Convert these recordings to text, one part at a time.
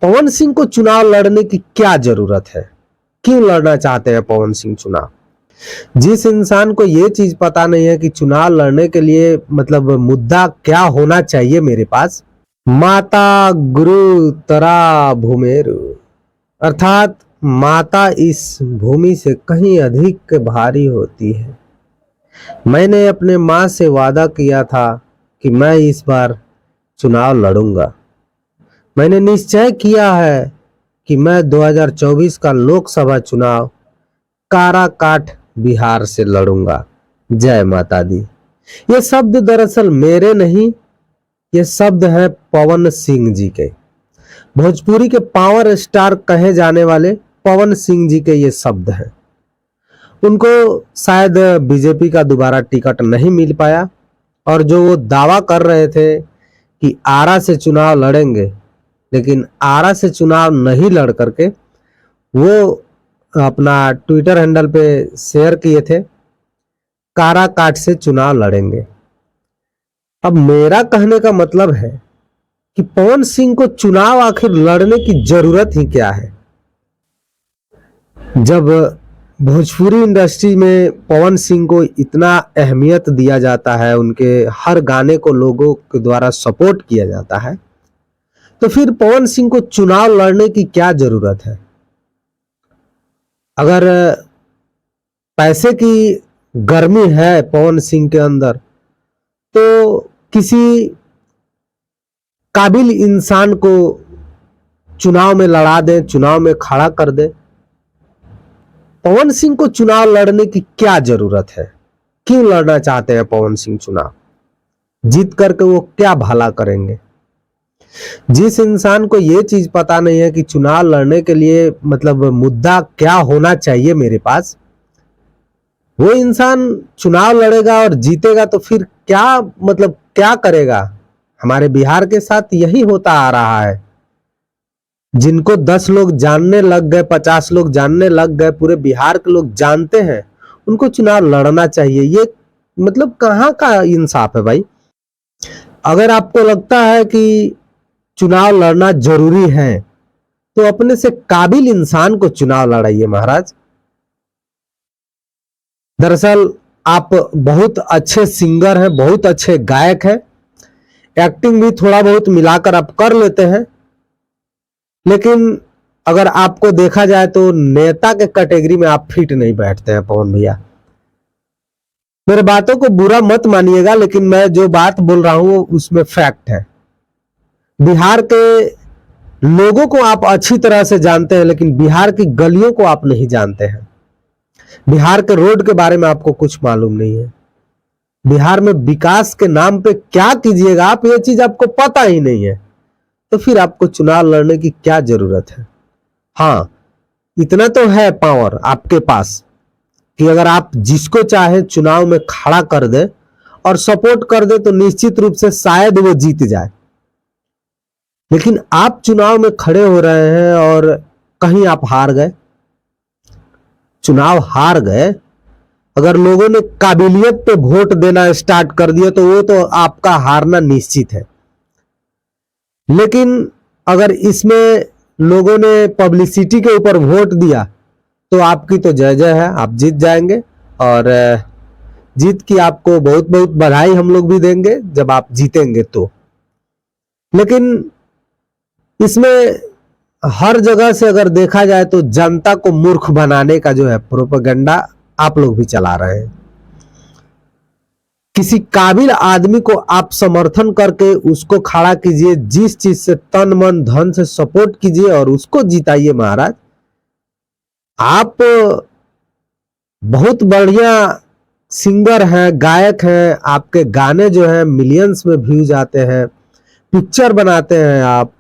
पवन सिंह को चुनाव लड़ने की क्या जरूरत है? क्यों लड़ना चाहते हैं पवन सिंह चुनाव? जिस इंसान को ये चीज पता नहीं है कि चुनाव लड़ने के लिए मतलब मुद्दा क्या होना चाहिए मेरे पास, माता गुरु तरा भूमेरु, अर्थात माता इस भूमि से कहीं अधिक भारी होती है। मैंने अपने माँ से वादा किया था कि मैं इस बार चुनाव लड़ूंगा। मैंने निश्चय किया है कि मैं 2024 का लोकसभा चुनाव काराकाट बिहार से लड़ूंगा। जय माता दी। ये शब्द दरअसल मेरे नहीं, ये शब्द है पवन सिंह जी के, भोजपुरी के पावर स्टार कहे जाने वाले पवन सिंह जी के ये शब्द हैं। उनको शायद बीजेपी का दोबारा टिकट नहीं मिल पाया और जो वो दावा कर रहे थे कि आरा से चुनाव लड़ेंगे, लेकिन आरा से चुनाव नहीं लड़ करके वो अपना ट्विटर हैंडल पे शेयर किए थे काराकाट से चुनाव लड़ेंगे। अब मेरा कहने का मतलब है कि पवन सिंह को चुनाव आखिर लड़ने की जरूरत ही क्या है? जब भोजपुरी इंडस्ट्री में पवन सिंह को इतना अहमियत दिया जाता है, उनके हर गाने को लोगों के द्वारा सपोर्ट किया जाता है, तो फिर पवन सिंह को चुनाव लड़ने की क्या जरूरत है? अगर पैसे की गर्मी है पवन सिंह के अंदर, तो किसी काबिल इंसान को चुनाव में लड़ा दे, चुनाव में खड़ा कर दे। पवन सिंह को चुनाव लड़ने की क्या जरूरत है? क्यों लड़ना चाहते हैं पवन सिंह चुनाव? जीत करके वो क्या भला करेंगे? जिस इंसान को ये चीज पता नहीं है कि चुनाव लड़ने के लिए मतलब मुद्दा क्या होना चाहिए मेरे पास, वो इंसान चुनाव लड़ेगा और जीतेगा तो फिर क्या मतलब क्या करेगा? हमारे बिहार के साथ यही होता आ रहा है। जिनको 10 लोग जानने लग गए, 50 लोग जानने लग गए, पूरे बिहार के लोग जानते हैं, उनको चुनाव लड़ना चाहिए। ये मतलब कहाँ का इंसाफ है भाई? अगर आपको लगता है कि चुनाव लड़ना जरूरी है तो अपने से काबिल इंसान को चुनाव लड़ाइए महाराज। दरअसल आप बहुत अच्छे सिंगर हैं, बहुत अच्छे गायक हैं, एक्टिंग भी थोड़ा बहुत मिलाकर आप कर लेते हैं, लेकिन अगर आपको देखा जाए तो नेता के कैटेगरी में आप फिट नहीं बैठते हैं पवन भैया। मेरे बातों को बुरा मत मानिएगा, लेकिन मैं जो बात बोल रहा हूं उसमें फैक्ट है। बिहार के लोगों को आप अच्छी तरह से जानते हैं, लेकिन बिहार की गलियों को आप नहीं जानते हैं। बिहार के रोड के बारे में आपको कुछ मालूम नहीं है। बिहार में विकास के नाम पे क्या कीजिएगा आप, ये चीज आपको पता ही नहीं है, तो फिर आपको चुनाव लड़ने की क्या जरूरत है? हाँ, इतना तो है पावर आपके पास कि अगर आप जिसको चाहे चुनाव में खड़ा कर दे और सपोर्ट कर दे तो निश्चित रूप से शायद वो जीत जाए। लेकिन आप चुनाव में खड़े हो रहे हैं और कहीं आप हार गए, चुनाव हार गए। अगर लोगों ने काबिलियत पे वोट देना स्टार्ट कर दिया तो वो तो आपका हारना निश्चित है। लेकिन अगर इसमें लोगों ने पब्लिसिटी के ऊपर वोट दिया तो आपकी तो जय जय है, आप जीत जाएंगे और जीत की आपको बहुत बहुत बधाई हम लोग भी देंगे जब आप जीतेंगे तो। लेकिन इसमें हर जगह से अगर देखा जाए तो जनता को मूर्ख बनाने का जो है प्रोपेगेंडा आप लोग भी चला रहे हैं। किसी काबिल आदमी को आप समर्थन करके उसको खड़ा कीजिए, जिस चीज से तन मन धन से सपोर्ट कीजिए और उसको जिताइए महाराज। आप बहुत बढ़िया सिंगर हैं, गायक हैं, आपके गाने जो हैं मिलियंस में व्यूज आते हैं, पिक्चर बनाते हैं आप,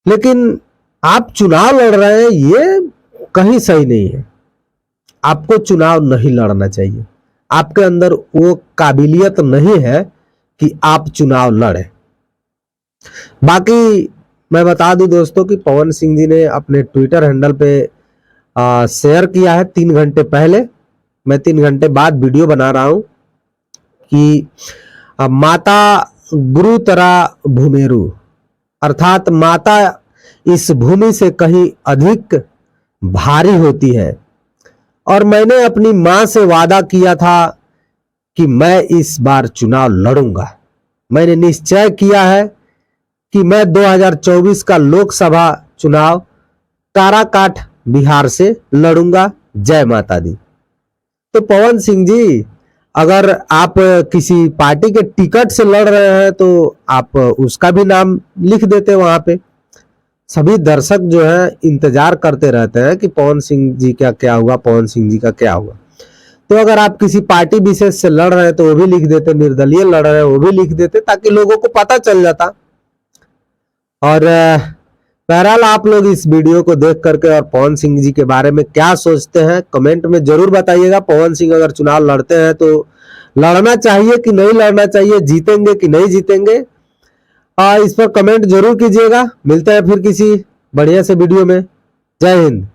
लेकिन आप चुनाव लड़ रहे हैं, ये कहीं सही नहीं है। आपको चुनाव नहीं लड़ना चाहिए। आपके अंदर वो काबिलियत नहीं है कि आप चुनाव लड़ें। बाकी मैं बता दूं दोस्तों कि पवन सिंह जी ने अपने ट्विटर हैंडल पे शेयर किया है 3 घंटे पहले। मैं 3 घंटे बाद वीडियो बना रहा हूं कि माता गुरु तरा भूमेरु, अर्थात माता इस भूमि से कहीं अधिक भारी होती है। और मैंने अपनी मां से वादा किया था कि मैं इस बार चुनाव लड़ूंगा। मैंने निश्चय किया है कि मैं 2024 का लोकसभा चुनाव काराकाट बिहार से लड़ूंगा। जय माता दी। तो पवन सिंह जी, अगर आप किसी पार्टी के टिकट से लड़ रहे हैं तो आप उसका भी नाम लिख देते वहां पे। सभी दर्शक जो है इंतजार करते रहते हैं कि पवन सिंह जी का क्या हुआ, पवन सिंह जी का क्या हुआ। तो अगर आप किसी पार्टी विशेष से लड़ रहे हैं तो वो भी लिख देते, निर्दलीय लड़ रहे हैं वो भी लिख देते, ताकि लोगों को पता चल जाता। और बहरहाल आप लोग इस वीडियो को देख करके और पवन सिंह जी के बारे में क्या सोचते हैं कमेंट में जरूर बताइएगा। पवन सिंह अगर चुनाव लड़ते हैं तो लड़ना चाहिए कि नहीं लड़ना चाहिए, जीतेंगे कि नहीं जीतेंगे, इस पर कमेंट जरूर कीजिएगा। मिलते हैं फिर किसी बढ़िया से वीडियो में। जय हिंद।